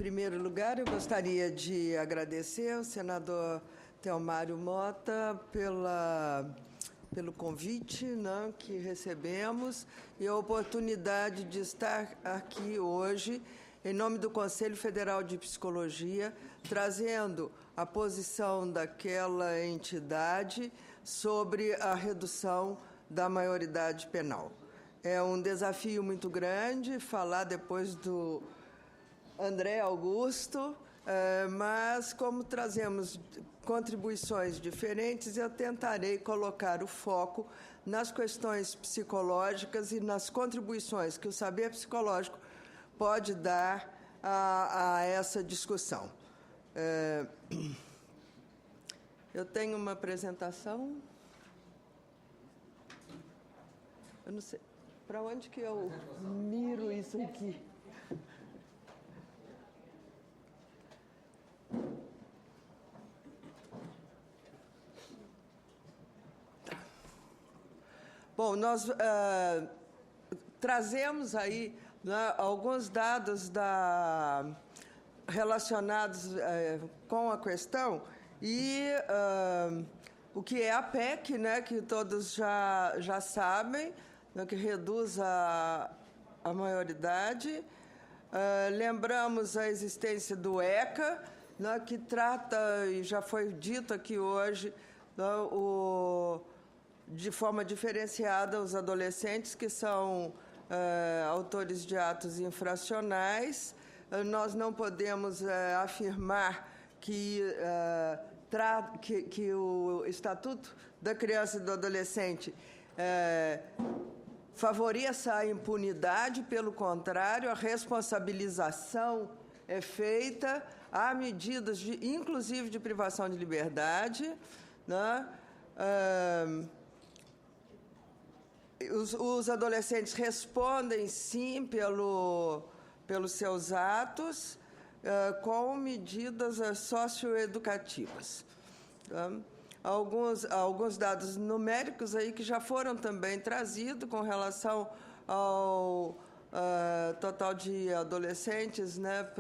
primeiro lugar, eu gostaria de agradecer ao senador Theomário Mota pelo convite, né, que recebemos e a oportunidade de estar aqui hoje, em nome do Conselho Federal de Psicologia, trazendo a posição daquela entidade sobre a redução da maioridade penal. É um desafio muito grande falar depois do André Augusto, mas como trazemos contribuições diferentes, eu tentarei colocar o foco nas questões psicológicas e nas contribuições que o saber psicológico pode dar a essa discussão. Eu tenho uma apresentação. Eu não sei para onde que eu miro isso aqui. Bom, nós trazemos aí, né, alguns dados relacionados com a questão e o que é a PEC, né, que todos já sabem, né, que reduz a maioridade. Lembramos a existência do ECA, né, que trata, e já foi dito aqui hoje, né, de forma diferenciada os adolescentes que são autores de atos infracionais. Nós não podemos afirmar que o Estatuto da Criança e do Adolescente favoreça a impunidade, pelo contrário, a responsabilização é feita, há medidas, inclusive de privação de liberdade, né? Os adolescentes respondem, sim, pelos seus atos, com medidas socioeducativas. Alguns dados numéricos aí que já foram também trazidos com relação ao total de adolescentes, né,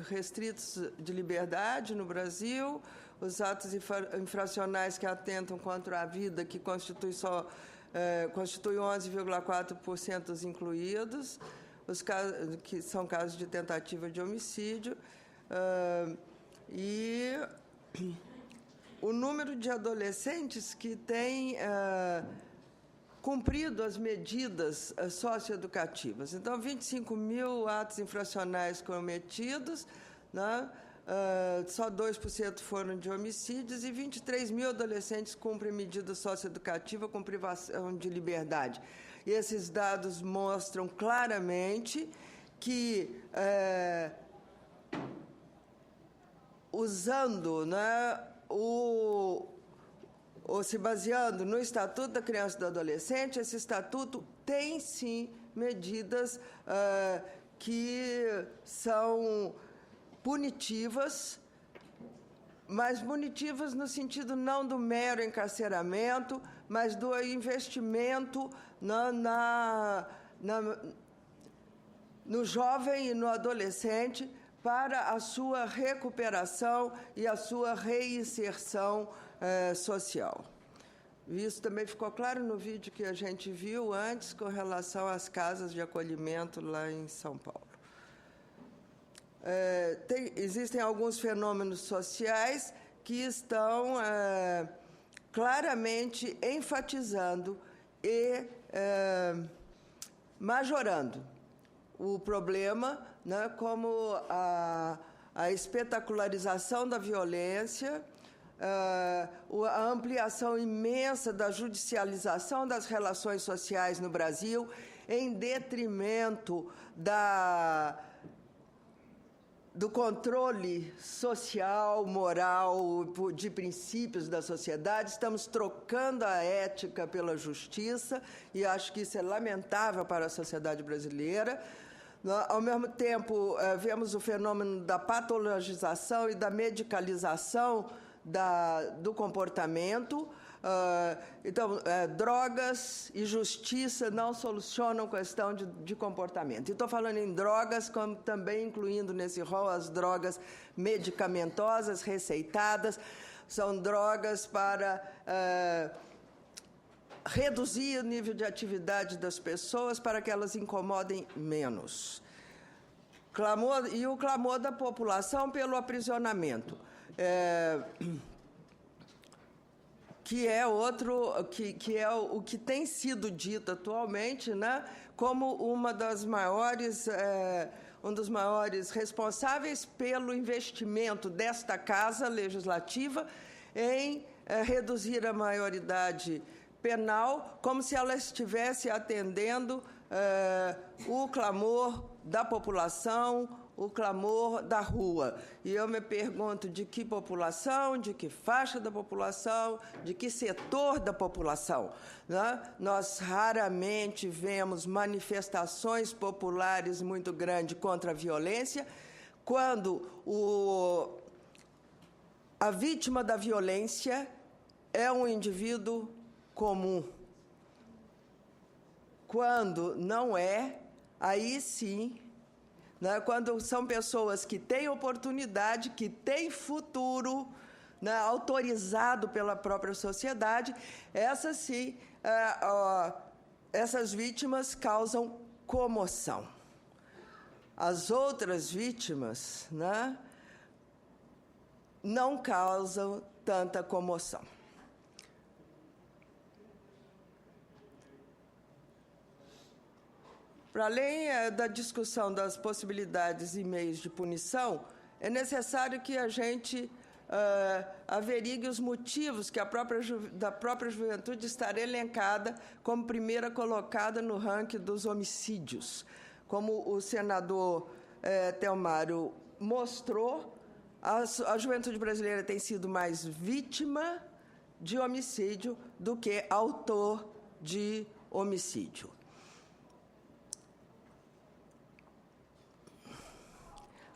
restritos de liberdade no Brasil, os atos infracionais que atentam contra a vida, que constitui 11,4% dos incluídos, os casos que são casos de tentativa de homicídio, e o número de adolescentes que têm cumprido as medidas socioeducativas. Então, 25 mil atos infracionais cometidos, né? Só 2% foram de homicídios e 23 mil adolescentes cumprem medida socioeducativa com privação de liberdade. E esses dados mostram claramente que, usando, né, ou se baseando no Estatuto da Criança e do Adolescente, esse Estatuto tem, sim, medidas que são punitivas, mas punitivas no sentido não do mero encarceramento, mas do investimento no jovem e no adolescente para a sua recuperação e a sua reinserção social. Isso também ficou claro no vídeo que a gente viu antes com relação às casas de acolhimento lá em São Paulo. Existem alguns fenômenos sociais que estão claramente enfatizando e majorando o problema, né, como a espetacularização da violência, a ampliação imensa da judicialização das relações sociais no Brasil, em detrimento do controle social, moral, de princípios da sociedade. Estamos trocando a ética pela justiça e acho que isso é lamentável para a sociedade brasileira. Ao mesmo tempo, vemos o fenômeno da patologização e da medicalização do comportamento, Então, drogas e justiça não solucionam questão de comportamento. E estou falando em drogas, como também incluindo nesse rol as drogas medicamentosas, receitadas. São drogas para reduzir o nível de atividade das pessoas para que elas incomodem menos. E o clamor da população pelo aprisionamento. Que é o que tem sido dito atualmente, né, como um dos maiores responsáveis pelo investimento desta Casa Legislativa em reduzir a maioridade penal, como se ela estivesse atendendo o clamor da população, o clamor da rua. E eu me pergunto de que população, de que faixa da população, de que setor da população, né? Nós raramente vemos manifestações populares muito grandes contra a violência, quando a vítima da violência é um indivíduo comum. Quando não é, aí sim, né, quando são pessoas que têm oportunidade, que têm futuro, né, autorizado pela própria sociedade, essas sim, essas vítimas causam comoção. As outras vítimas, né, não causam tanta comoção. Para além da discussão das possibilidades e meios de punição, é necessário que a gente averigue os motivos que da própria juventude estará elencada como primeira colocada no ranking dos homicídios. Como o senador Telmário mostrou, a juventude brasileira tem sido mais vítima de homicídio do que autor de homicídio.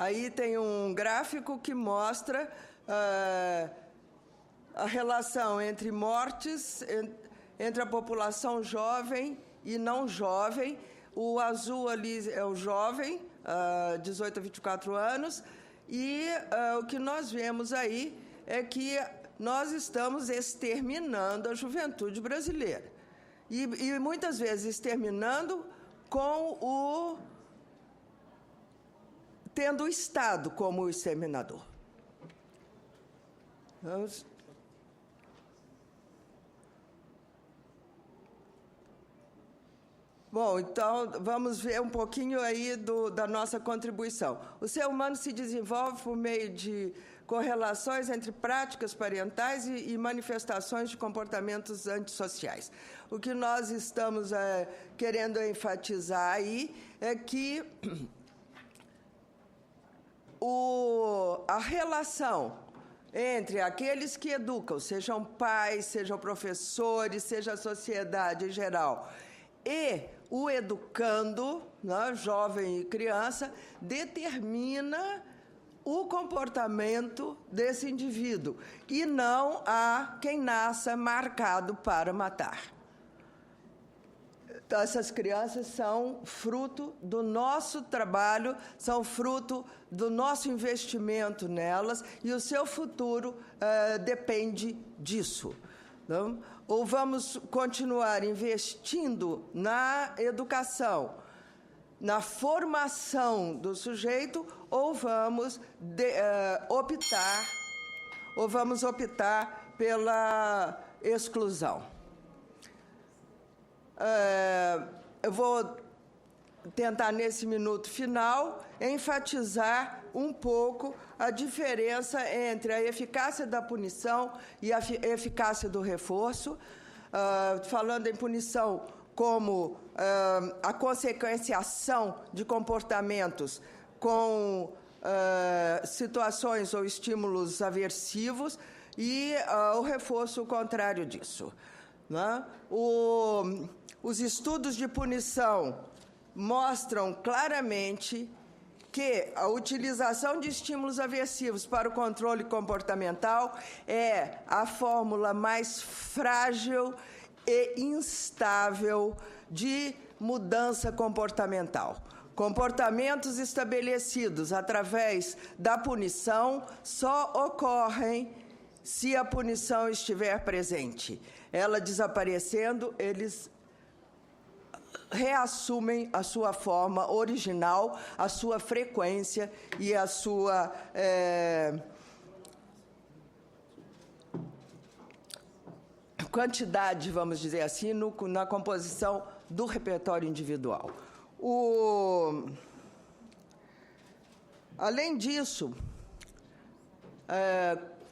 Aí tem um gráfico que mostra a relação entre mortes, entre a população jovem e não jovem. O azul ali é o jovem, 18 a 24 anos, e o que nós vemos aí é que nós estamos exterminando a juventude brasileira. E muitas vezes exterminando com tendo o Estado como o exterminador. Bom, então, vamos ver um pouquinho aí da nossa contribuição. O ser humano se desenvolve por meio de correlações entre práticas parentais e manifestações de comportamentos antissociais. O que nós estamos querendo enfatizar aí é que a relação entre aqueles que educam, sejam pais, sejam professores, seja a sociedade em geral, e o educando, né, jovem e criança, determina o comportamento desse indivíduo, e não há quem nasça marcado para matar. Então, essas crianças são fruto do nosso trabalho, são fruto do nosso investimento nelas, e o seu futuro depende disso. Não? Ou vamos continuar investindo na educação, na formação do sujeito, ou vamos optar pela exclusão. Eu vou tentar, nesse minuto final, enfatizar um pouco a diferença entre a eficácia da punição e a eficácia do reforço, falando em punição como a consequenciação de comportamentos com situações ou estímulos aversivos, e o reforço o contrário disso. Né? Os estudos de punição mostram claramente que a utilização de estímulos aversivos para o controle comportamental é a fórmula mais frágil e instável de mudança comportamental. Comportamentos estabelecidos através da punição só ocorrem se a punição estiver presente. Ela desaparecendo, eles reassumem a sua forma original, a sua frequência e a sua quantidade, vamos dizer assim, na composição do repertório individual. Além disso,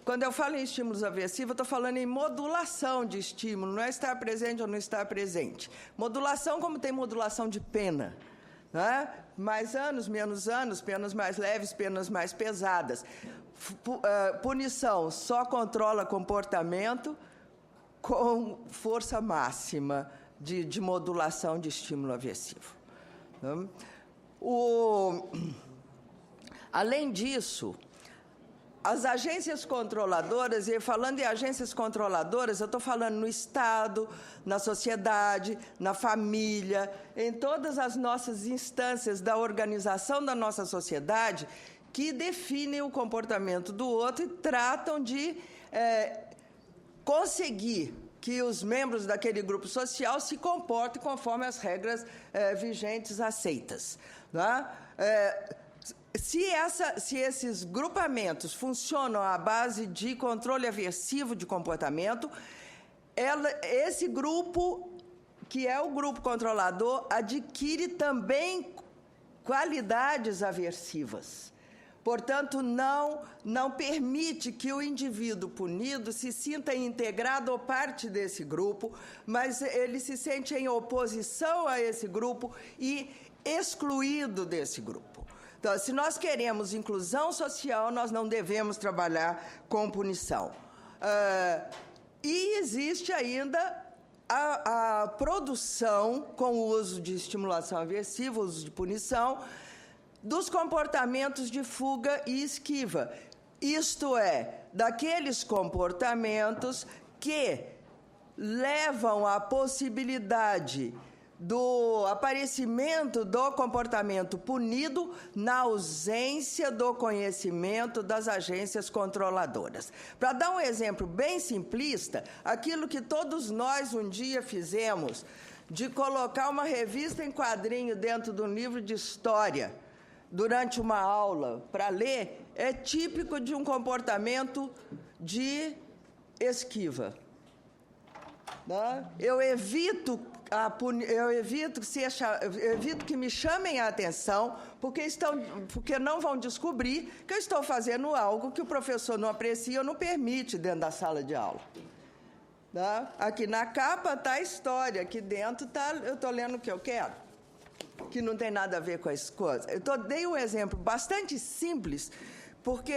quando eu falo em estímulos aversivos, eu estou falando em modulação de estímulo, não é estar presente ou não estar presente. Modulação, como tem modulação de pena, né? Mais anos, menos anos, penas mais leves, penas mais pesadas. Punição só controla comportamento com força máxima de modulação de estímulo aversivo. Além disso, as agências controladoras, e falando em agências controladoras, eu estou falando no Estado, na sociedade, na família, em todas as nossas instâncias da organização da nossa sociedade, que definem o comportamento do outro e tratam de conseguir que os membros daquele grupo social se comportem conforme as regras vigentes aceitas. Né? Se esses grupamentos funcionam à base de controle aversivo de comportamento, esse grupo, que é o grupo controlador, adquire também qualidades aversivas. Portanto, não permite que o indivíduo punido se sinta integrado ou parte desse grupo, mas ele se sente em oposição a esse grupo e excluído desse grupo. Então, se nós queremos inclusão social, nós não devemos trabalhar com punição. E existe ainda a produção, com o uso de estimulação aversiva, o uso de punição, dos comportamentos de fuga e esquiva. Isto é, daqueles comportamentos que levam à possibilidade do aparecimento do comportamento punido na ausência do conhecimento das agências controladoras. Para dar um exemplo bem simplista, aquilo que todos nós um dia fizemos, de colocar uma revista em quadrinho dentro de um livro de história, durante uma aula, para ler, é típico de um comportamento de esquiva. Eu evito que me chamem a atenção, porque não vão descobrir que eu estou fazendo algo que o professor não aprecia ou não permite dentro da sala de aula. Aqui na capa está a história, aqui dentro eu estou lendo o que eu quero, que não tem nada a ver com as coisas. Eu dei um exemplo bastante simples, porque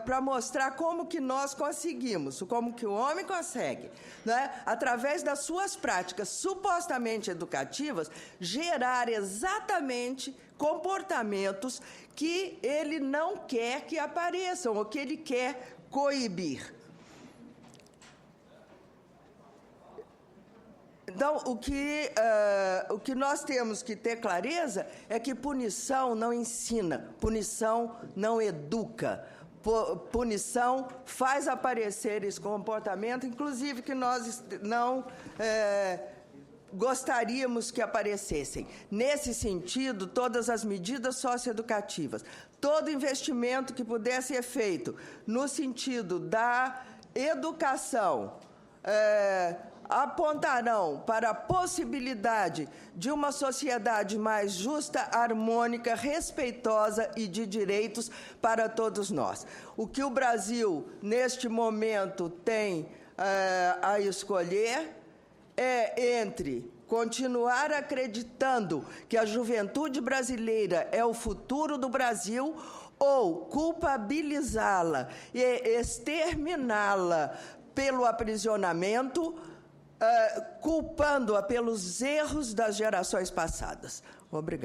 para mostrar como que nós conseguimos, como que o homem consegue, né, através das suas práticas supostamente educativas, gerar exatamente comportamentos que ele não quer que apareçam, ou que ele quer coibir. Então, o que nós temos que ter clareza é que punição não ensina, punição não educa, punição faz aparecer esse comportamento, inclusive que nós não gostaríamos que aparecessem. Nesse sentido, todas as medidas socioeducativas, todo investimento que puder ser feito no sentido da educação, apontarão para a possibilidade de uma sociedade mais justa, harmônica, respeitosa e de direitos para todos nós. O que o Brasil, neste momento, tem a escolher é entre continuar acreditando que a juventude brasileira é o futuro do Brasil ou culpabilizá-la e exterminá-la pelo aprisionamento, culpando-a pelos erros das gerações passadas. Obrigada.